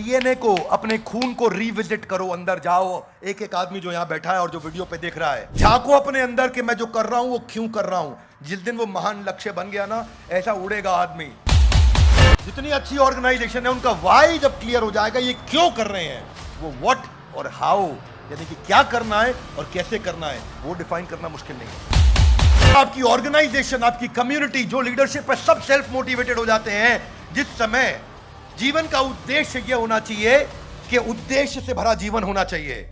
DNA को, अपने खून को रिविजिट करो, अंदर जाओ। एक एक आदमी जो यहां बैठा है और जो वीडियो पे देख रहा है, झांको अपने अंदर कि मैं जो कर रहा हूं वो क्यों कर रहा हूं। जिस दिन वो महान लक्ष्य बन गया ना, ऐसा उड़ेगा आदमी। जितनी अच्छी ऑर्गेनाइजेशन है उनका वाई जब क्लियर हो जाएगा, ये क्यों कर रहे हैं, वो व्हाट और हाउ, यानी कि क्या करना है और कैसे करना है, वो डिफाइन करना मुश्किल नहीं है। आपकी ऑर्गेनाइजेशन, आपकी कम्युनिटी, जो लीडरशिप है, सब सेल्फ मोटिवेटेड हो जाते हैं जिस समय जीवन का उद्देश्य यह होना चाहिए कि उद्देश्य से भरा जीवन होना चाहिए।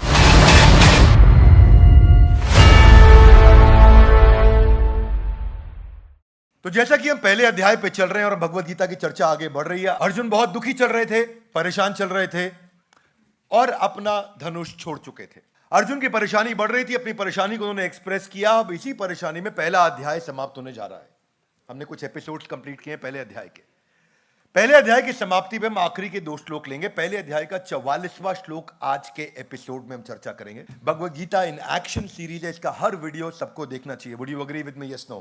तो जैसा कि हम पहले अध्याय पे चल रहे हैं और भगवद गीता की चर्चा आगे बढ़ रही है। अर्जुन बहुत दुखी चल रहे थे, परेशान चल रहे थे और अपना धनुष छोड़ चुके थे। अर्जुन की परेशानी बढ़ रही थी, अपनी परेशानी को उन्होंने एक्सप्रेस किया। अब इसी परेशानी में पहला अध्याय समाप्त होने जा रहा है। हमने कुछ एपिसोड्स कंप्लीट किए पहले अध्याय के। पहले अध्याय की समाप्ति पे हम आखिरी के 2 श्लोक लेंगे। पहले अध्याय का 44वां श्लोक आज के एपिसोड में हम चर्चा करेंगे। Bhagavad Gita in action series है, इसका हर वीडियो सबको देखना चाहिए। Would you agree with me? Yes, no?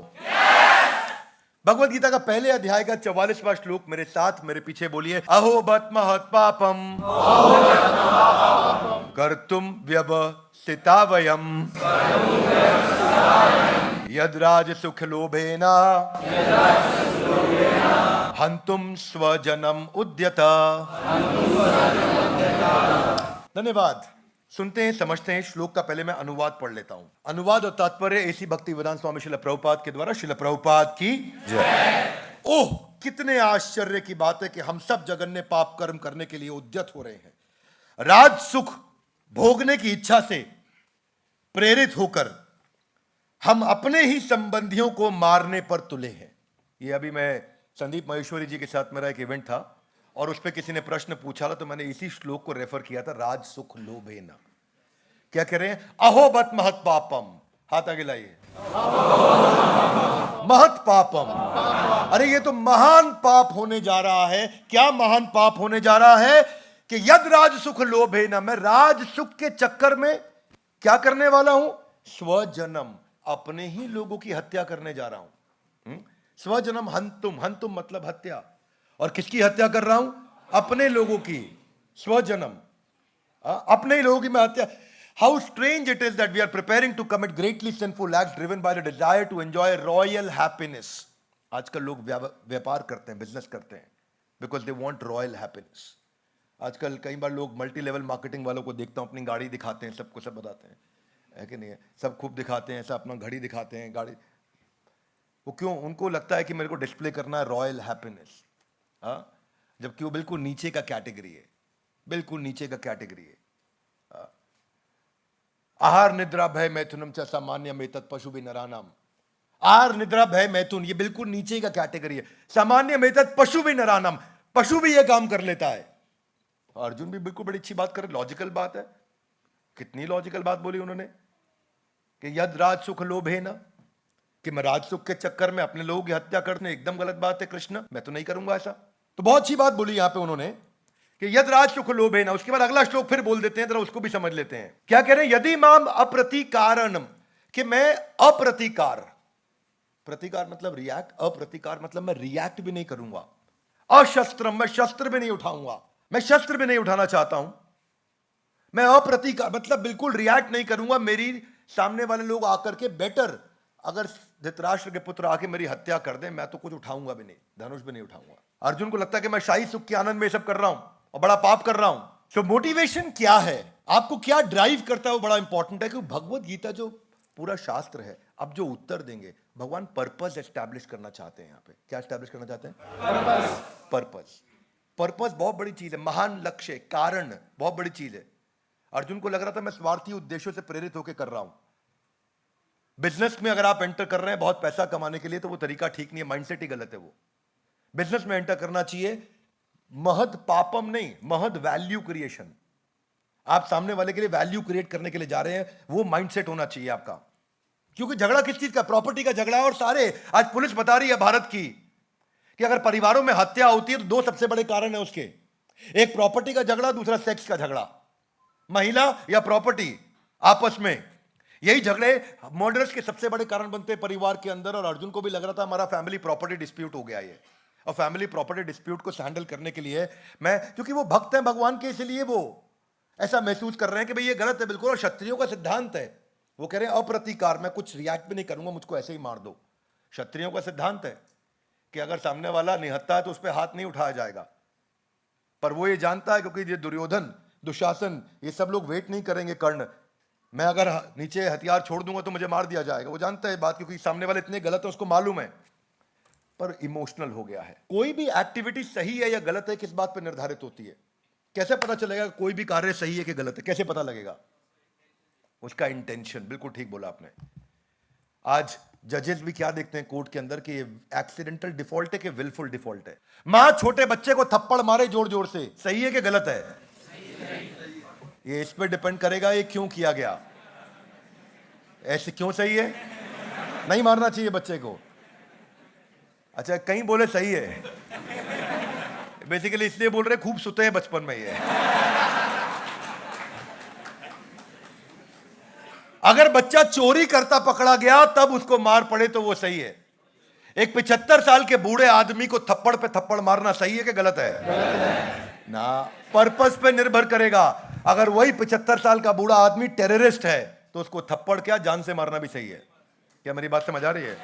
Bhagavad Gita का पहले अध्याय का 44वां श्लोक मेरे साथ मेरे पीछे बोलिए। अहो बत महत् पापम कर्तुम व्यवसिता वयम यद राज सुख लोभेना हंतुम स्वजनम उद्यता। धन्यवाद। सुनते हैं, समझते हैं। श्लोक का पहले मैं अनुवाद पढ़ लेता हूं। अनुवाद और तात्पर्य एसी भक्तिवेदांत स्वामी श्रील प्रभुपाद के द्वारा। श्रील प्रभुपाद की जय। ओह, कितने आश्चर्य की बात है कि हम सब जगन्य पाप कर्म करने के लिए उद्यत हो रहे हैं। राज सुख भोगने की इच्छा से प्रेरित होकर हम अपने ही संबंधियों को मारने पर तुले हैं। ये अभी मैं संदीप महेश्वरी जी के साथ मेरा एक इवेंट था और उस पर किसी ने प्रश्न पूछा था, तो मैंने इसी श्लोक को रेफर किया था। राज सुख लोभेना। क्या कह रहे हैं? अहो बत महत् पापम। हाथ आगे लाइए। महत् पापम। अरे ये तो महान पाप होने जा रहा है। क्या महान पाप होने जा रहा है? कि यद राज सुख लोभेना, मैं राज सुख के चक्कर में क्या करने वाला हूं? स्वजनम, अपने ही लोगों की हत्या करने जा रहा हूं। स्वजनम हंतुम, हंतुम मतलब हत्या। और किसकी हत्या कर रहा हूं? अपने लोगों की। स्वजनम, अपने ही लोगों की मैं हत्या। How strange it is that we are preparing to commit greatly sinful acts driven by the desire to enjoy royal happiness. आजकल लोग व्यापार करते हैं, बिजनेस करते हैं because they want royal happiness. आजकल कई बार लोग मल्टी लेवल मार्केटिंग वालों को देखता हूं, अपनी गाड़ी दिखाते हैं, सबको सब बताते हैं, है कि नहीं है? सब खूब दिखाते हैं, ऐसा अपना घड़ी दिखाते हैं, गाड़ी। वो क्यों? उनको लगता है कि मेरे को डिस्प्ले करना है रॉयल हैप्पीनेस। जबकि वो बिल्कुल नीचे का कैटेगरी है, बिल्कुल नीचे का कैटेगरी है। आहार निद्रा भय मैथुनम च सामान्य मेतत् पशु भी नरानाम। आहार निद्रा भय मैथुन, ये बिल्कुल नीचे का कैटेगरी है। सामान्य मेतत् पशु भी नरानाम, पशु भी ये काम कर लेता है। अर्जुन भी बिल्कुल बड़ी अच्छी बात कर, लॉजिकल बात है। कितनी लॉजिकल बात बोली उन्होंने कि यद राज सुख लोभे ना, कि मैं राज सुख के चक्कर में अपने लोगों की हत्या करने। एकदम गलत बात है कृष्ण, मैं तो नहीं करूंगा ऐसा। तो बहुत अच्छी बात बोली यहां पे उन्होंने कि यद राज सुख लोभे ना। उसके बाद अगला श्लोक फिर बोल देते हैं, जरा उसको भी समझ लेते हैं। क्या कह रहे हैं? यदि माम अप्रतिकारणम, कि मैं अप्रतिकार, प्रतिकार मतलब रिएक्ट, अप्रतिकार मतलब मैं रिएक्ट भी नहीं करूंगा। अशस्त्रम, मैं शस्त्र भी नहीं उठाऊंगा, मैं शस्त्र भी नहीं उठाना चाहता हूं। मैं अप्रतिकार मतलब बिल्कुल रिएक्ट नहीं करूंगा। मेरी सामने वाले लोग आकर के बेटर, अगर धृतराष्ट्र के पुत्र आके मेरी हत्या कर दे, मैं तो कुछ उठाऊंगा भी नहीं, धनुष भी नहीं उठाऊंगा। अर्जुन को लगता है कि मैं शाही सुख के आनंद में सब कर रहा हूं और बड़ा पाप कर रहा हूं। तो मोटिवेशन क्या है, आपको क्या ड्राइव करता है, वो बड़ा इंपॉर्टेंट है। क्योंकि भगवद गीता जो पूरा शास्त्र है, अब जो उत्तर देंगे, भगवान पर्पस एस्टैब्लिश करना चाहते हैं। यहां पे क्या एस्टैब्लिश करना चाहते हैं? पर्पस। पर्पस, पर्पस बहुत बड़ी चीज है। महान लक्ष्य, कारण बहुत बड़ी चीज है। अर्जुन को लग रहा था मैं स्वार्थी उद्देश्यों से प्रेरित होकर कर रहा हूं। बिजनेस में अगर आप एंटर कर रहे हैं बहुत पैसा कमाने के लिए, तो वो तरीका ठीक नहीं है, माइंडसेट ही गलत है। वो बिजनेस में एंटर करना चाहिए महद पापम नहीं, महद वैल्यू क्रिएशन। आप सामने वाले के लिए वैल्यू क्रिएट करने के लिए जा रहे हैं, वो माइंडसेट होना चाहिए आपका। क्योंकि झगड़ा किस चीज का? प्रॉपर्टी का झगड़ा है। और सारे, आज पुलिस बता रही है भारत की कि अगर परिवारों में हत्या होती है तो 2 सबसे बड़े कारण है उसके। एक प्रॉपर्टी का झगड़ा, दूसरा सेक्स का झगड़ा। महिला या प्रॉपर्टी आपस में, यही झगड़े मर्डर्स के सबसे बड़े कारण बनते हैं परिवार के अंदर। और अर्जुन को भी लग रहा था हमारा फैमिली प्रॉपर्टी डिस्प्यूट हो गया ये। और फैमिली प्रॉपर्टी डिस्प्यूट को हैंडल करने के लिए मैं, क्योंकि वो भक्त हैं भगवान के, इसलिए वो ऐसा महसूस कर रहे हैं कि भाई ये गलत है बिल्कुल, और क्षत्रियों का सिद्धांत है, वो कह रहे हैं अप्रतिकार, मैं कुछ रिएक्ट भी नहीं करूंगा, मुझको ऐसे ही मार दो। क्षत्रियों का सिद्धांत है कि अगर सामने वाला निहत्था है तो उस पर हाथ नहीं उठाया जाएगा, पर वो ये जानता है क्योंकि ये दुर्योधन, दुशासन, ये सब लोग वेट नहीं करेंगे कर्ण, मैं अगर नीचे हथियार छोड़ दूंगा तो मुझे मार दिया जाएगा। वो जानता है बात, क्योंकि सामने वाले इतने गलत है उसको मालूम है, पर इमोशनल हो गया है। कोई भी एक्टिविटी सही है या गलत है किस बात पर निर्धारित होती है? कैसे पता चलेगा कोई भी कार्य सही है कि गलत है? कैसे पता लगेगा? उसका इंटेंशन। बिल्कुल ठीक बोला आपने। आज जजेस भी क्या देखते हैं कोर्ट के अंदर कि एक्सीडेंटल डिफॉल्ट है कि विलफुल डिफॉल्ट है। मां छोटे बच्चे को थप्पड़ मारे जोर जोर से, सही है कि गलत है? ये इस पे डिपेंड करेगा ये क्यों किया गया, ऐसे क्यों सही है, नहीं मारना चाहिए बच्चे को। अच्छा, कहीं बोले सही है, बेसिकली इसलिए बोल रहे खूब सुते हैं बचपन में ये। अगर बच्चा चोरी करता पकड़ा गया तब उसको मार पड़े तो वो सही है। एक 75 साल के बूढ़े आदमी को थप्पड़ पे थप्पड़ मारना सही है कि गलत है? ना, पर्पस पे निर्भर करेगा। अगर वही 75 साल का बूढ़ा आदमी टेररिस्ट है तो उसको थप्पड़ क्या जान से मारना भी सही है। क्या मेरी बात समझ आ रही है?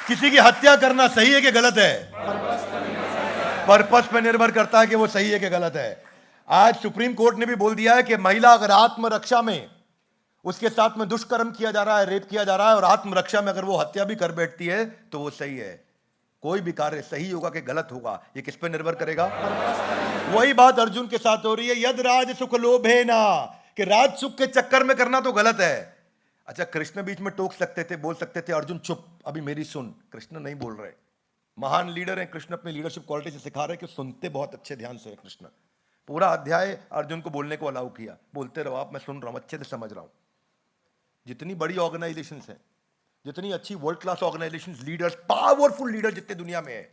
किसी की हत्या करना सही है कि गलत है? पर्पस पे निर्भर करता है कि वो सही है कि गलत है। आज सुप्रीम कोर्ट ने भी बोल दिया है कि महिला अगर आत्मरक्षा में उसके साथ में दुष्कर्म किया जा रहा है, रेप किया जा रहा है, और आत्मरक्षा में अगर वो हत्या भी कर बैठती है तो वो सही है। कोई भी कार्य सही होगा कि गलत होगा ये किस पे निर्भर करेगा? वही बात अर्जुन के साथ हो रही है, यद राज सुख लोभे ना, कि राज सुख के चक्कर में करना तो गलत है। अच्छा, कृष्ण बीच में टोक सकते थे, बोल सकते थे अर्जुन चुप, अभी मेरी सुन। कृष्ण नहीं बोल रहे। महान लीडर हैं कृष्ण, अपनी लीडरशिप क्वालिटी से सिखा रहे कि सुनते बहुत अच्छे ध्यान से है कृष्ण। पूरा अध्याय अर्जुन को बोलने को अलाउ किया, बोलते रहो आप, मैं सुन रहा हूं, अच्छे से समझ रहा हूं। जितनी बड़ी ऑर्गेनाइजेशंस हैं, जितनी अच्छी world class organisations, leaders, powerful leader जितने दुनिया में है,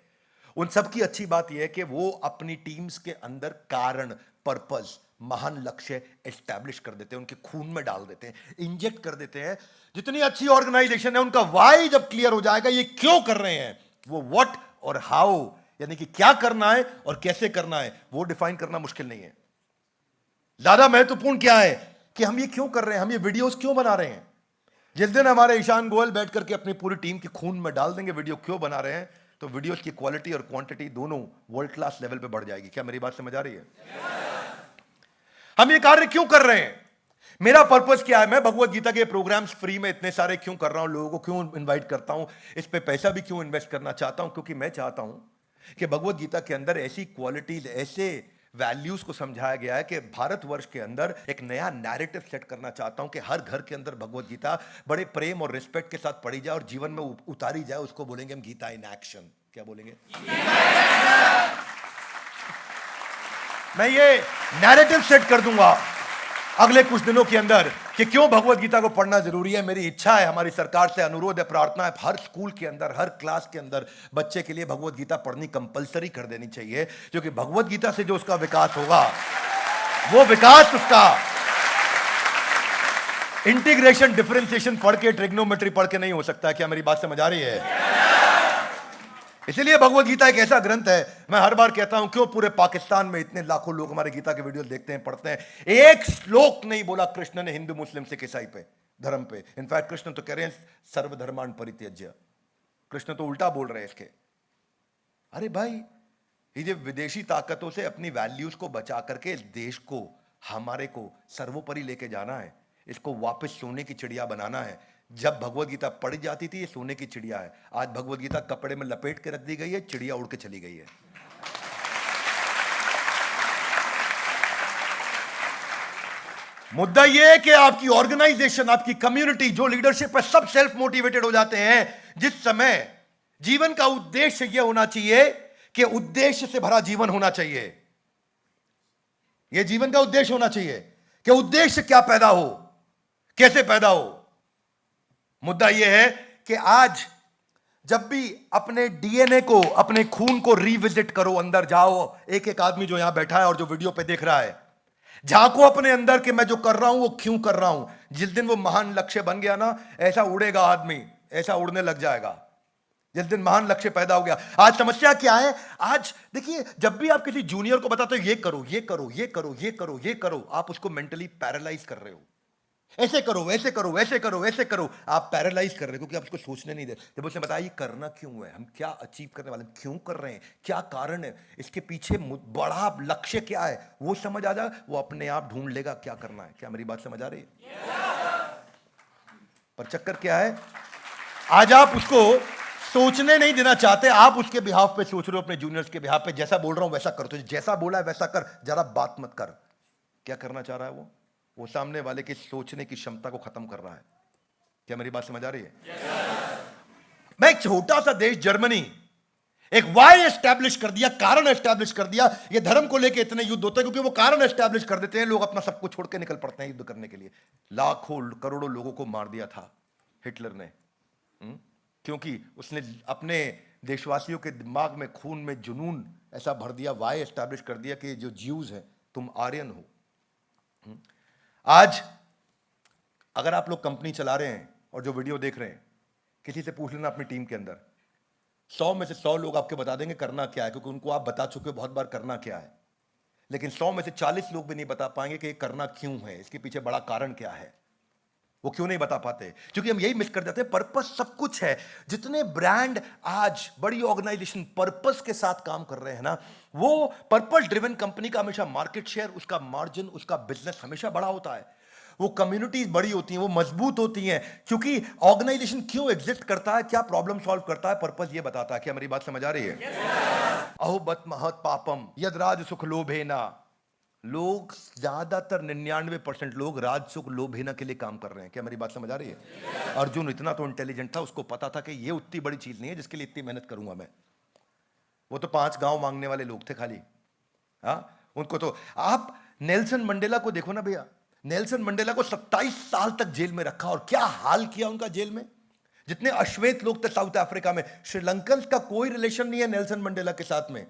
उन सब की अच्छी बात यह है कि वो अपनी टीम्स के अंदर कारण, पर्पस, महान लक्ष्य एस्टैब्लिश कर देते हैं, उनके खून में डाल देते हैं, इंजेक्ट कर देते हैं। जितनी अच्छी ऑर्गेनाइजेशन है उनका वाई जब क्लियर हो जाएगा, ये क्यों कर रहे हैं, वो व्हाट और हाउ, यानी कि क्या करना है और कैसे करना है, वो डिफाइन करना मुश्किल नहीं है। ज्यादा महत्वपूर्ण क्या है कि हम ये क्यों कर रहे हैं, हम ये वीडियोस क्यों बना रहे हैं। जिस दिन हमारे ईशान गोयल बैठ करके अपनी पूरी टीम के खून में डाल देंगे वीडियो क्यों बना रहे हैं, तो वीडियोस की क्वालिटी और क्वांटिटी दोनों वर्ल्ड क्लास लेवल पे बढ़ जाएगी। क्या मेरी बात समझ आ रही है? हम ये कार्य क्यों कर रहे हैं, मेरा पर्पस क्या है, मैं भगवत गीता के प्रोग्राम्स फ्री में इतने सारे क्यों कर रहा हूं, लोगों को क्यों इनवाइट करता हूं, इस पे पैसा भी क्यों इन्वेस्ट करना चाहता हूं, क्योंकि मैं चाहता हूं कि भगवत गीता के अंदर ऐसी क्वालिटीज, ऐसे वैल्यूज को समझाया गया है कि भारतवर्ष के अंदर एक नया नैरेटिव सेट करना चाहता हूं कि हर घर के अंदर भगवत गीता बड़े प्रेम और रिस्पेक्ट के साथ पढ़ी जाए और जीवन में उतारी जाए। उसको बोलेंगे हम गीता इन एक्शन। क्या बोलेंगे? मैं ये नैरेटिव सेट कर दूंगा अगले कुछ दिनों के अंदर कि क्यों भगवत गीता को पढ़ना जरूरी है। मेरी इच्छा है, हमारी सरकार से अनुरोध है, प्रार्थना है, हर स्कूल के अंदर, हर क्लास के अंदर बच्चे के लिए भगवत गीता पढ़नी कंपलसरी कर देनी चाहिए, क्योंकि भगवत गीता से जो उसका विकास होगा, वो विकास उसका इंटीग्रेशन, डिफरेंशिएशन पढ़ के, ट्रिग्नोमेट्री पढ़ के नहीं हो सकता। क्या मेरी बात समझ आ रही है? इसलिए भगवत गीता एक ऐसा ग्रंथ है, मैं हर बार कहता हूं, क्यों पूरे पाकिस्तान में इतने लाखों लोग हमारे गीता के वीडियो देखते हैं, पढ़ते हैं, एक श्लोक नहीं बोला कृष्ण ने हिंदू मुस्लिम सिख ईसाई पे, धर्म पे। इनफैक्ट कृष्ण तो कह रहे हैं सर्वधर्मान परित्यज्य, कृष्ण तो उल्टा बोल रहे हैं इसके। अरे भाई, ये विदेशी ताकतों से अपनी वैल्यूज को बचा करके इस देश को, हमारे को सर्वोपरि लेके जाना है, इसको वापस सोने की चिड़िया बनाना है। जब भगवत गीता पढ़ी जाती थी ये सोने की चिड़िया है, आज भगवत गीता कपड़े में लपेट के रख दी गई है, चिड़िया उड़ के चली गई है। मुद्दा यह है कि आपकी ऑर्गेनाइजेशन, आपकी कम्युनिटी, जो लीडरशिप है, सब सेल्फ मोटिवेटेड हो जाते हैं। जिस समय जीवन का उद्देश्य यह होना चाहिए कि उद्देश्य से भरा जीवन होना चाहिए, यह जीवन का उद्देश्य होना चाहिए कि उद्देश्य क्या पैदा हो, कैसे पैदा हो। मुद्दा यह है कि आज जब भी अपने डीएनए को, अपने खून को रिविजिट करो, अंदर जाओ, एक एक आदमी जो यहां बैठा है और जो वीडियो पे देख रहा है, झांको अपने अंदर कि मैं जो कर रहा हूं वो क्यों कर रहा हूं। जिस दिन वो महान लक्ष्य बन गया ना, ऐसा उड़ेगा आदमी, ऐसा उड़ने लग जाएगा जिस दिन महान लक्ष्य पैदा हो गया। आज समस्या क्या है? आज देखिए, जब भी आप किसी जूनियर को बताते हो ये करो, ये करो, ये करो, ये करो, ये करो, आप उसको मेंटली पैरालाइज कर रहे हो। ऐसे करो, वैसे करो, वैसे करो, वैसे करो, आप पैरालाइज कर रहे हो क्योंकि आप उसको सोचने नहीं दे। जब उसे बताइए करना क्यों है, हम क्या अचीव करने वाले हैं, क्यों कर रहे हैं, क्या कारण है, इसके पीछे बड़ा लक्ष्य क्या है, वो समझ आ जाए, वो अपने आप ढूंढ लेगा क्या करना है। क्या मेरी बात समझ आ रही है? पर चक्कर क्या है, आज आप उसको सोचने नहीं देना चाहते, आप उसके बिहाफ पे सोच रहे हो, अपने जूनियर्स के बिहाफ पे। जैसा बोल रहा हूं वैसा कर, तो जैसा बोला है वैसा कर, जरा बात मत कर। क्या करना चाह रहा है वो सामने वाले की सोचने की क्षमता को खत्म कर रहा है। क्या मेरी बात समझ आ रही है? मैं एक छोटा सा देश जर्मनी एक वाई एस्टैब्लिश कर दिया, कारण एस्टैब्लिश कर दिया। ये धर्म को लेके इतने युद्ध होते हैं क्योंकि वो कारण एस्टैब्लिश कर देते हैं, लोग अपना सब कुछ छोड़ के निकल पड़ते हैं युद्ध करने के लिए। लाखों करोड़ों लोगों को मार दिया था हिटलर ने, क्योंकि उसने अपने देशवासियों के दिमाग में, खून में जुनून ऐसा भर दिया, वाई एस्टैब्लिश कर दिया कि जो ज्यूज हैं तुम आर्यन हो। आज अगर आप लोग कंपनी चला रहे हैं और जो वीडियो देख रहे हैं, किसी से पूछ लेना अपनी टीम के अंदर, 100 में से 100 लोग आपके बता देंगे करना क्या है, क्योंकि उनको आप बता चुके हो बहुत बार करना क्या है। लेकिन 100 में से 40 लोग भी नहीं बता पाएंगे कि ये करना क्यों है, इसके पीछे बड़ा कारण क्या है। वो क्यों नहीं बता पाते? क्योंकि हम यही मिस कर जाते हैं। पर्पस सब कुछ है। जितने ब्रांड आज, बड़ी ऑर्गेनाइजेशन पर्पस के साथ काम कर रहे हैं ना, वो पर्पस ड्रिवन कंपनी का हमेशा मार्केट शेयर, उसका मार्जिन, उसका बिजनेस हमेशा बड़ा होता है। वो कम्युनिटीज बड़ी होती हैं, वो मजबूत होती हैं, क्योंकि ऑर्गेनाइजेशन क्यों एग्जिस्ट करता है, क्या प्रॉब्लम सॉल्व करता है, पर्पस ये बताता है। क्या मेरी बात समझ आ रही है? अहो बत महत पापम यद राज सुख लोभेना। लोग ज्यादातर 99% लोग राज सुख लोभेना के लिए काम कर रहे हैं। क्या मेरी बात समझ आ रही है? अर्जुन इतना तो इंटेलिजेंट था, उसको पता था कि ये उतनी बड़ी चीज नहीं है जिसके लिए इतनी मेहनत करूंगा मैं। वो तो 5 गांव मांगने वाले लोग थे खाली। उनको तो आप नेल्सन मंडेला को देखो ना भैया, नेल्सन मंडेला को 27 साल तक जेल में रखा, और क्या हाल किया उनका जेल में। जितने अश्वेत लोग थे साउथ अफ्रीका में, श्रीलंकन का कोई रिलेशन नहीं है नेल्सन मंडेला के साथ में।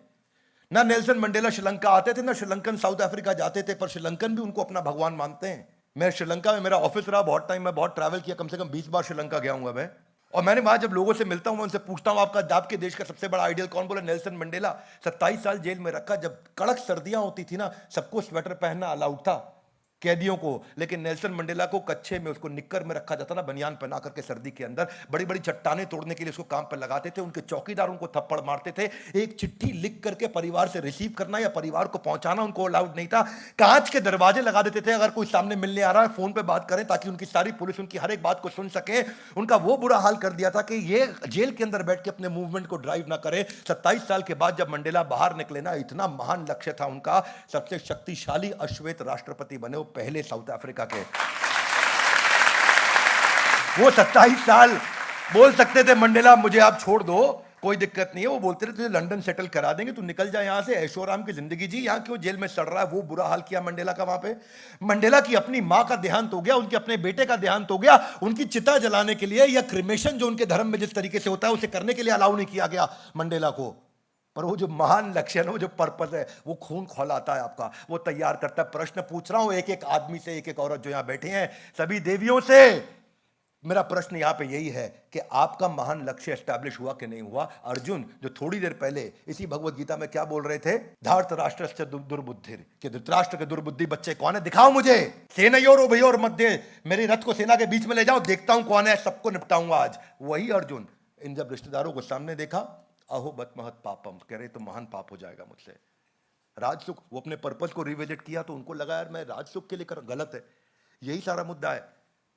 ना नेल्सन मंडेला श्रीलंका आते थे, ना श्रीलंकन साउथ अफ्रीका जाते थे, पर श्रीलंकन भी उनको अपना भगवान मानते हैं। मैं श्रीलंका में, मेरा ऑफिस रहा बहुत टाइम, मैं बहुत ट्रैवल किया, कम से कम 20 बार श्रीलंका गया हूं मैं। और मैंने वहां जब लोगों से मिलता हूं, मैं उनसे पूछता हूं आपके देश का सबसे बड़ा आइडियल कौन, बोला नेल्सन मंडेला। 27 साल जेल में रखा, जब कड़क सर्दियां होती थी ना, सबको स्वेटर पहनना अलाउड था कैदियों को, लेकिन नेल्सन मंडेला को कच्छे में, उसको निक्कर में रखा जाता ना, बनियान पहना करके सर्दी के अंदर। बड़ी बड़ी चट्टानें तोड़ने के लिए उसको काम पर लगाते थे, उनके चौकीदार उनको थप्पड़ मारते थे। एक चिट्ठी लिख करके परिवार से रिसीव करना या परिवार को पहुंचाना उनको अलाउड नहीं था। कांच के दरवाजे लगा देते थे, अगर कोई सामने मिलने आ रहा है फोन पे बात करें, ताकि उनकी सारी पुलिस उनकी हर एक बात को सुन सके। उनका वो बुरा हाल कर दिया था कि ये जेल के अंदर बैठ के अपने मूवमेंट को ड्राइव ना करे। 27 साल के बाद जब मंडेला बाहर निकले ना, इतना महान लक्ष्य था उनका, सबसे शक्तिशाली अश्वेत राष्ट्रपति बने, वो पहले साउथ अफ्रीका के। वो 27 साल बोल सकते थे मंडेला मुझे आप छोड़ दो, कोई दिक्कत नहीं है। वो बोलते थे तुझे लंदन सेटल करा देंगे, तू निकल जा यहां से, ऐशो आराम की जिंदगी जी, यहां क्यों जेल में सड़ रहा है। वो बुरा हाल किया मंडेला का वहां पे। मंडेला की अपनी मां का देहांत हो गया, उनके अपने बेटे का देहांत हो गया। उनकी चिता जलाने के लिए या क्रिमेशन जो उनके धर्म में जिस तरीके से होता है, उसे करने के लिए अलाउ नहीं किया गया मंडेला को। पर वो जो महान लक्ष्य है ना, वो जो पर्पस है, वो खून खौलाता है आपका, वो तैयार करता है। प्रश्न पूछ रहा हूं एक एक आदमी से, एक एक औरत जो यहां बैठे हैं, सभी देवियों से मेरा प्रश्न यहां पे यही है कि आपका महान लक्ष्य एस्टैब्लिश हुआ कि नहीं हुआ। अर्जुन जो थोड़ी देर पहले इसी भगवत गीता में क्या बोल रहे थे, धार्तराष्ट्रस्य दुर्बुद्धिर, कि धृतराष्ट्र के दुर्बुद्धि बच्चे कौन है, दिखाओ मुझे। सेनयोर उभयोर मध्य, मेरे रथ को सेना के बीच में ले जाओ, देखता हूं कौन है, सबको निपटाऊंगा आज। वही अर्जुन इन जब रिश्तेदारों को सामने देखा, अहो बत महत पापम, कह रहे तो महान पाप हो जाएगा मुझसे। राजसुख, वो अपने पर्पस को रिविजिट किया तो उनको लगा यार मैं राजसुख के लिए कर, गलत है। यही सारा मुद्दा है।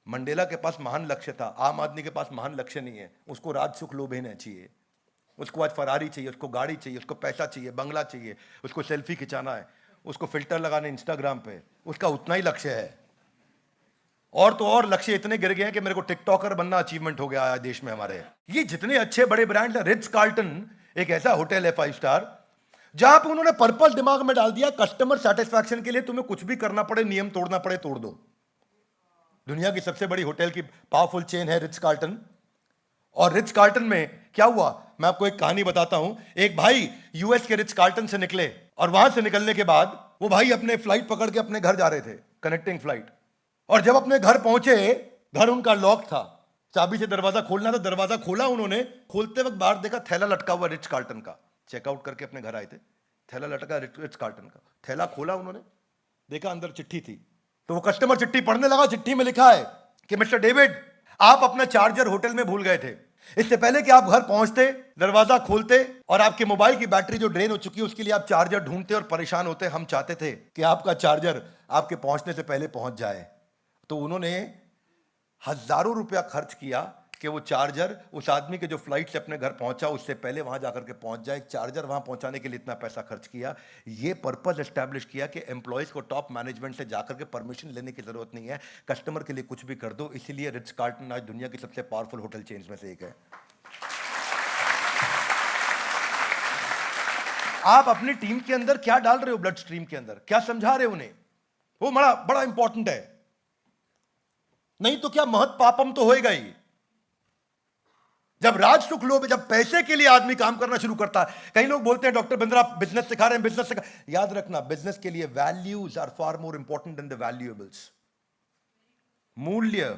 मंडेला के पास महान लक्ष्य था, आम आदमी के पास महान लक्ष्य नहीं है। उसको राजसुख लोभेना चाहिए, उसको आज फरारी चाहिए, उसको गाड़ी चाहिए, उसको पैसा चाहिए, बंगला चाहिए, उसको सेल्फी खिंचाना है, उसको फिल्टर लगाने इंस्टाग्राम पे, उसका उतना ही लक्ष्य है। और तो और लक्ष्य इतने गिर गए हैं कि मेरे को टिकटॉकर बनना अचीवमेंट हो गया है देश में हमारे। ये जितने अच्छे बड़े ब्रांड है, रिट्ज कार्ल्टन एक ऐसा होटल है 5 स्टार, जहां पर उन्होंने पर्पस दिमाग में डाल दिया, कस्टमर सेटिस्फैक्शन के लिए तुम्हें कुछ भी करना पड़े, नियम तोड़ना पड़े तोड़ दो। दुनिया की सबसे बड़ी होटल की पावरफुल चेन है रिट्ज कार्ल्टन। और रिट्ज कार्ल्टन में क्या हुआ, मैं आपको एक कहानी बताता हूं। एक भाई यूएस के रिट्ज कार्ल्टन से निकले, और वहां से निकलने के बाद वो भाई अपने फ्लाइट पकड़ के अपने घर जा रहे थे, कनेक्टिंग फ्लाइट। और जब अपने घर पहुंचे, घर उनका लॉक था, चाबी से दरवाजा खोलना था, दरवाजा खोला उन्होंने, खोलते वक्त बाहर देखा थैला लटका हुआ रिच कार्ल्टन का। चेकआउट करके अपने घर आए थे, थैला लटका रिच कार्ल्टन का। थैला खोला उन्होंने, देखा अंदर चिट्ठी थी। तो वो कस्टमर चिट्ठी पढ़ने लगा। चिट्ठी में लिखा है कि मिस्टर डेविड, आप अपना चार्जर होटल में भूल गए थे। इससे पहले कि आप घर पहुंचते, दरवाजा खोलते और आपके मोबाइल की बैटरी जो ड्रेन हो चुकी है उसके लिए आप चार्जर ढूंढते और परेशान होते, हम चाहते थे कि आपका चार्जर आपके पहुंचने से पहले पहुंच जाए। तो उन्होंने हजारों रुपया खर्च किया कि वो चार्जर उस आदमी के जो फ्लाइट से अपने घर पहुंचा उससे पहले वहां जाकर के पहुंच जाए। चार्जर वहां पहुंचाने के लिए इतना पैसा खर्च किया। ये पर्पस एस्टैब्लिश किया कि एम्प्लॉयज को टॉप मैनेजमेंट से जाकर के परमिशन लेने की जरूरत नहीं है, कस्टमर के लिए कुछ भी कर दो। इसीलिए रिच कार्ल्टन आज दुनिया की सबसे पावरफुल होटल चेन्स में से एक है। आप अपनी टीम के अंदर क्या डाल रहे हो, ब्लड स्ट्रीम के अंदर क्या समझा रहे हो उन्हें, वो बड़ा बड़ा इंपॉर्टेंट है। नहीं तो क्या महत पापम तो होएगा ही। जब राज सुख लोभ, जब पैसे के लिए आदमी काम करना शुरू करता है। कई लोग बोलते हैं डॉक्टर बिंद्रा बिजनेस सिखा रहे हैं, बिजनेस सिखा। याद रखना, बिजनेस के लिए values are far more important than the valuables. मूल्य,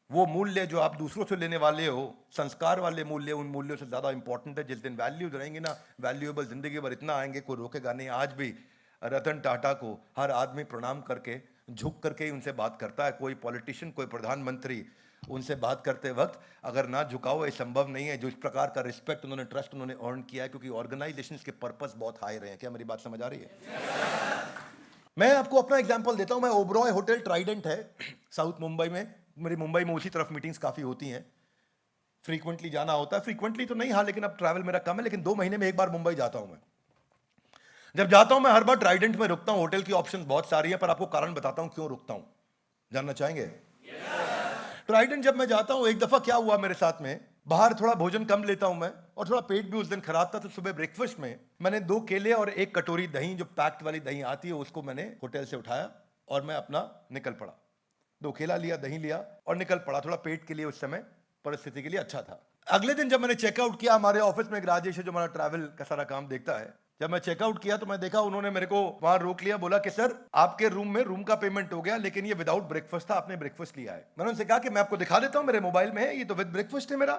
वो मूल्य जो आप दूसरों से लेने वाले हो, संस्कार वाले मूल्य, उन मूल्यों से ज्यादा इंपॉर्टेंट है। जिस दिन वैल्यूज रहेंगे ना, वैल्यूएबल जिंदगी भर इतना आएंगे कोई रोकेगा नहीं। आज भी रतन टाटा को हर आदमी प्रणाम करके, झुक करके ही उनसे बात करता है। कोई पॉलिटिशियन, कोई प्रधानमंत्री उनसे बात करते वक्त अगर ना झुकाओ, ये संभव नहीं है। जो इस प्रकार का रिस्पेक्ट उन्होंने, ट्रस्ट उन्होंने अर्न किया है, क्योंकि ऑर्गेनाइजेशंस के पर्पस बहुत हाई रहे हैं। क्या मेरी बात समझ आ रही है? मैं आपको अपना एग्जांपल देता हूं। मैं ओबरॉय होटल ट्राइडेंट है साउथ मुंबई में, मेरी मुंबई में उसी तरफ मीटिंग्स काफी होती हैं, फ्रीक्वेंटली जाना होता है। फ्रीक्वेंटली तो नहीं, हाँ, लेकिन अब ट्रैवल मेरा कम है, लेकिन 2 महीने में एक बार मुंबई जाता हूं मैं। जब जाता हूं मैं हर बार ट्राइडेंट में रुकता हूं। होटल की ऑप्शंस बहुत सारी है, पर आपको कारण बताता हूं क्यों रुकता हूं, जानना चाहेंगे? ट्राइडेंट जब मैं जाता हूं, एक दफा क्या हुआ मेरे साथ में, बाहर थोड़ा भोजन कम लेता हूं मैं और थोड़ा पेट भी उस दिन खराब था। तो सुबह ब्रेकफास्ट में मैंने 2 केले और 1 कटोरी दही, जो पैक्ड वाली दही आती है, उसको मैंने होटल से उठाया और मैं अपना निकल पड़ा। 2 केला लिया, दही लिया और निकल पड़ा। थोड़ा पेट के लिए उस समय परिस्थिति के लिए अच्छा था। अगले दिन जब मैंने चेकआउट किया, हमारे ऑफिस में एक राजेश है जो हमारा ट्रैवल का सारा काम देखता है। जब मैं चेकआउट किया तो मैं देखा उन्होंने मेरे को वहां रोक लिया, बोला कि सर आपके रूम में रूम का पेमेंट हो गया, लेकिन ये विदाउट ब्रेकफास्ट था, आपने ब्रेकफास्ट लिया है। मैंने उनसे कहा कि मैं आपको दिखा देता हूं, मेरे मोबाइल में है, ये तो विद ब्रेकफास्ट है मेरा।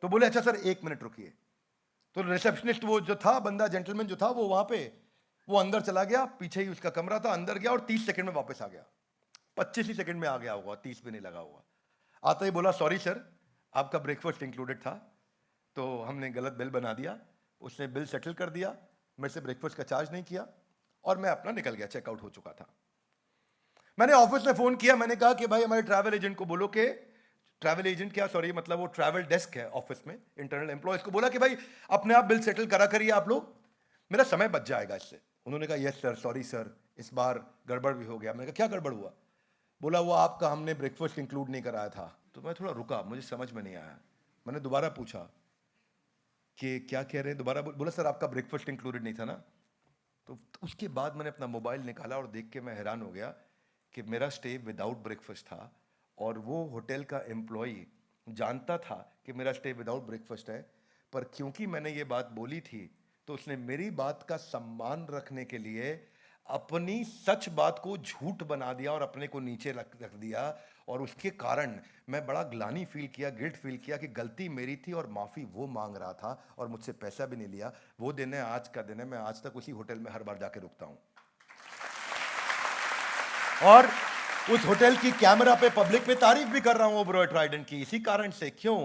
तो बोले अच्छा सर 1 मिनट रुकिए। तो रिसेप्शनिस्ट वो जो था बंदा, जेंटलमैन जो था, वो वहां पे वो अंदर चला गया, पीछे ही उसका कमरा था, अंदर गया और 30 सेकंड में वापस आ गया। 25 ही सेकंड में आ गया होगा, 30 भी नहीं लगा हुआ। आता ही बोला सॉरी सर, आपका ब्रेकफास्ट इंक्लूडेड था, तो हमने गलत बिल बना दिया। उसने बिल सेटल कर दिया, मेरे से ब्रेकफास्ट का चार्ज नहीं किया और मैं अपना निकल गया, चेकआउट हो चुका था। मैंने ऑफिस में फोन किया, मैंने कहा कि भाई हमारे ट्रैवल एजेंट को बोलो कि, ट्रैवल एजेंट क्या, सॉरी, मतलब वो ट्रैवल डेस्क है ऑफिस में, इंटरनल एम्प्लॉयज को बोला कि भाई अपने आप बिल सेटल करा करिए आप लोग, मेरा समय बच जाएगा इससे। उन्होंने कहा यस सर, सॉरी सर, इस बार गड़बड़ भी हो गया। मैंने कहा क्या गड़बड़ हुआ? बोला वो आपका हमने ब्रेकफास्ट इंक्लूड नहीं कराया था। तो मैं थोड़ा रुका, मुझे समझ में नहीं आया। मैंने दोबारा पूछा कि क्या कह रहे हैं, दोबारा बोला सर आपका ब्रेकफास्ट इंक्लूडेड नहीं था ना। तो उसके बाद मैंने अपना मोबाइल निकाला और देख के मैं हैरान हो गया कि मेरा स्टे विदाउट ब्रेकफास्ट था और वो होटल का एम्प्लॉई जानता था कि मेरा स्टे विदाउट ब्रेकफास्ट है, पर क्योंकि मैंने ये बात बोली थी तो उसने मेरी बात का सम्मान रखने के लिए अपनी सच बात को झूठ बना दिया और अपने को नीचे रख दिया। और उसके कारण मैं बड़ा ग्लानि फील किया, गिल्ट फील किया कि गलती मेरी थी और माफ़ी वो मांग रहा था और मुझसे पैसा भी नहीं लिया। वो दिन है, आज का दिन है, मैं आज तक उसी होटल में हर बार जाके रुकता हूँ। और उस होटल की कैमरा पे, पब्लिक पे तारीफ भी कर रहा हूँ ओबरॉय ट्राइडेंट की, इसी कारण से। क्यों?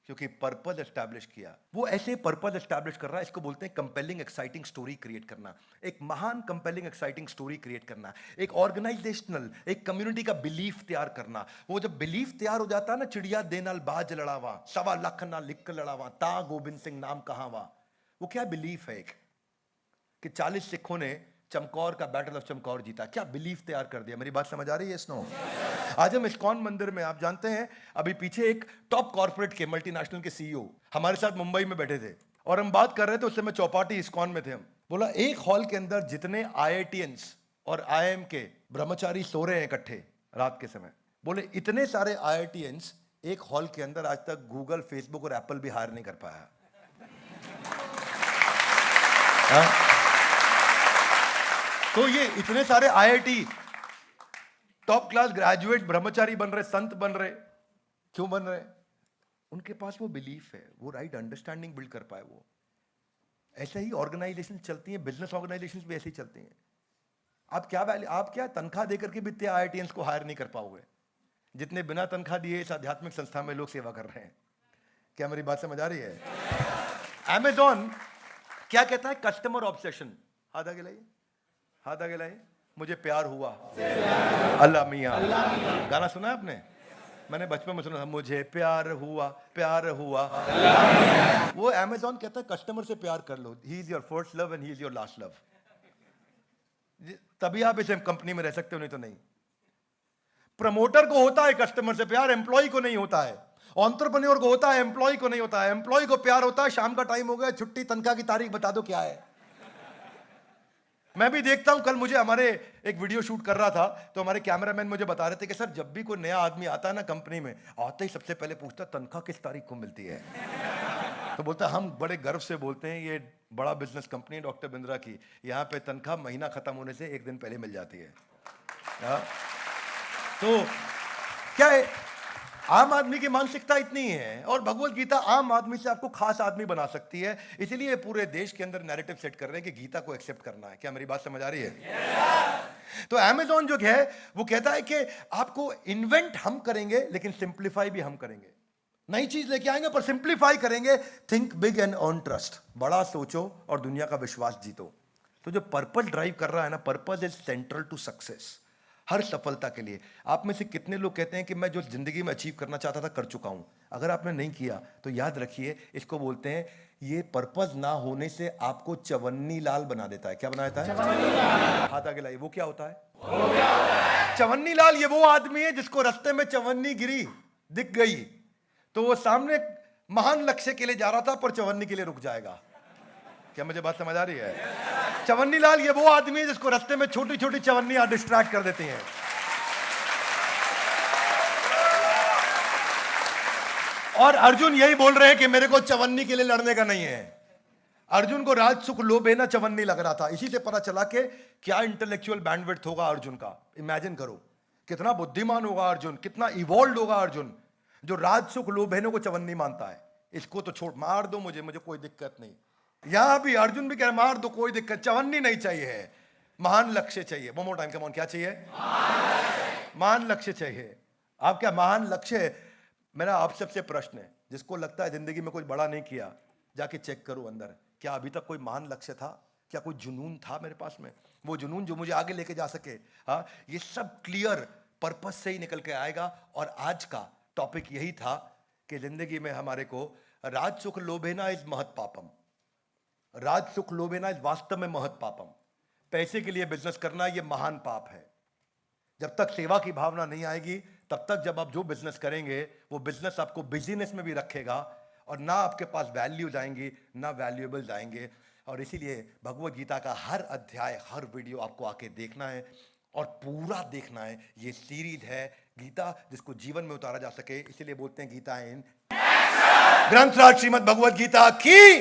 क्योंकि पर्पस एस्टैब्लिश किया। वो ऐसे पर्पस एस्टैब्लिश कर रहा है, इसको बोलते हैं कंपेलिंग एक्साइटिंग स्टोरी क्रिएट करना। एक महान कंपेलिंग एक्साइटिंग स्टोरी क्रिएट करना, एक ऑर्गेनाइजेशनल, एक कम्युनिटी का बिलीफ तैयार करना। वो जब बिलीफ तैयार हो जाता है ना, चिड़िया दे नाल बाज लड़ावा, 1.25 लाख ना लिख लड़ावा, ता गोबिंद सिंह नाम कहावा। वो क्या बिलीफ है? एक कि 40 सिखों ने चमकौर का, बैटल ऑफ चमकौर जीता। क्या बिलीफ तैयार कर दिया? मेरी बात समझ आ रही है? स्नो आज हम इस्कॉन मंदिर में, आप जानते हैं अभी पीछे एक टॉप कॉर्पोरेट के, मल्टीनेशनल के सीईओ हमारे साथ मुंबई में बैठे थे और हम बात कर रहे थे। उस समय चौपाटी इस्कॉन में थे हम। बोला एक हॉल के अंदर जितने IITians और IIM के ब्रह्मचारी सो रहे हैं इकट्ठे रात के समय, बोले इतने सारे IITians एक हॉल के अंदर आज तक गूगल, फेसबुक और एप्पल भी हायर नहीं कर पाया। तो ये इतने सारे IIT टॉप क्लास ग्रेजुएट ब्रह्मचारी बन रहे, संत बन रहे, क्यों बन रहे हैं? उनके पास वो बिलीफ है, वो राइट अंडरस्टैंडिंग बिल्ड कर पाए। वो ऐसे ही ऑर्गेनाइजेशन चलती हैं, बिजनेस ऑर्गेनाइजेशन भी ऐसे ही चलती हैं। आप क्या तनख्वाह देकर के भी इतने IITians को हायर नहीं कर पाओगे जितने बिना तनख्वाह दिए इस आध्यात्मिक संस्था में लोग सेवा कर रहे हैं। क्या मेरी बात समझ आ रही है? Amazon क्या कहता है? Customer obsession. हाथ आगे लाइए, हाथ आगे लाइए। मुझे प्यार हुआ, अल्लाह मियाँ। गाना सुना है आपने? मैंने बचपन में सुना था, मुझे प्यार हुआ, प्यार हुआ। वो Amazon कहता है कस्टमर से प्यार कर लो। He is your first love and he is your last love. तभी आप इस कंपनी में रह सकते हो, नहीं तो नहीं। प्रमोटर को होता है कस्टमर से प्यार, एम्प्लॉय को नहीं होता है। एंटरप्रेन्योर को होता है, एम्प्लॉय को नहीं होता है। एम्प्लॉय को प्यार होता है, शाम का टाइम हो गया, छुट्टी, तनख्वाह की तारीख बता दो क्या है। मैं भी देखता हूं, कल मुझे हमारे एक वीडियो शूट कर रहा था तो हमारे कैमरामैन मुझे बता रहे थे कि सर जब भी कोई नया आदमी आता है ना कंपनी में, आते ही सबसे पहले पूछता तनख्वाह किस तारीख को मिलती है। तो बोलता हम बड़े गर्व से बोलते हैं ये बड़ा बिजनेस कंपनी है डॉक्टर बिंद्रा की, यहाँ पे तनख्वाह महीना खत्म होने से एक दिन पहले मिल जाती है। तो क्या है, आम आदमी की मानसिकता इतनी है, और भगवत गीता आम आदमी से आपको खास आदमी बना सकती है। इसीलिए पूरे देश के अंदर नैरेटिव सेट कर रहे हैं कि गीता को एक्सेप्ट करना है। क्या मेरी बात समझ आ रही है? तो Amazon जो है वो कहता है कि आपको इन्वेंट हम करेंगे लेकिन सिंप्लीफाई भी हम करेंगे। नई चीज लेके आएंगे पर सिंप्लीफाई करेंगे। Think big and earn trust. बड़ा सोचो और दुनिया का विश्वास जीतो। तो जो पर्पस ड्राइव कर रहा है ना, purpose is central to success. हर सफलता के लिए। आप में से कितने लोग कहते हैं कि मैं जो जिंदगी में अचीव करना चाहता था कर चुका हूं? अगर आपने नहीं किया तो याद रखिए, इसको बोलते हैं, ये पर्पस ना होने से आपको चवन्नी लाल बना देता है। क्या बना देता है? हाथ आगे लाइए। वो क्या होता है? चवन्नी लाल ये वो आदमी है जिसको रास्ते में चवन्नी गिरी, दिख गई, तो वो सामने महान लक्ष्य के लिए जा रहा था पर चवन्नी के लिए रुक जाएगा। क्या मुझे बात समझ आ रही है? चवन्नी लाल ये वो आदमी है जिसको रास्ते में छोटी छोटी चवन्नियां डिस्ट्रैक्ट कर देती हैं। और अर्जुन यही बोल रहे हैं कि मेरे को चवन्नी के लिए लड़ने का नहीं है। अर्जुन को राज सुख लोभ है ना चवन्नी लग रहा था। इसी से पता चला कि क्या इंटेलेक्चुअल बैंडविड्थ होगा अर्जुन का। इमेजिन करो कितना बुद्धिमान होगा अर्जुन, कितना इवॉल्व होगा अर्जुन, जो राज सुख लोभ है को चवन्नी मानता है। इसको तो छोड़, मार दो मुझे कोई दिक्कत नहीं। यहां भी अर्जुन भी कह रहा मार दो कोई दिक्कत, चवन्नी नहीं चाहिए है, महान लक्ष्य चाहिए। One more time, come on, क्या चाहिए? महान लक्ष्य चाहिए। आप क्या महान लक्ष्य है? मेरा आप सबसे प्रश्न है, जिसको लगता है जिंदगी में कुछ बड़ा नहीं किया, जाके चेक करो अंदर, क्या अभी तक कोई महान लक्ष्य था? क्या कोई जुनून था मेरे पास में? वो जुनून जो मुझे आगे लेके जा सके। हाँ, ये सब क्लियर पर्पस से ही निकल के आएगा। और आज का टॉपिक यही था कि जिंदगी में हमारे को राज सुख लोभेना इज महत पापम। राज सुख लोभेना इज वास्तव में महत पापम। पैसे के लिए बिजनेस करना ये महान पाप है। जब तक सेवा की भावना नहीं आएगी, तब तक जब आप जो बिजनेस करेंगे वो बिजनेस आपको बिजीनेस में भी रखेगा, और ना आपके पास वैल्यूज आएंगी ना वैल्यूएबल्स आएंगे। और इसीलिए भगवत गीता का हर अध्याय, हर वीडियो आपको आके देखना है और पूरा देखना है। ये सीरीज है गीता जिसको जीवन में उतारा जा सके। इसीलिए बोलते हैं गीता इन ग्रंथराज श्रीमद् भगवत गीता की।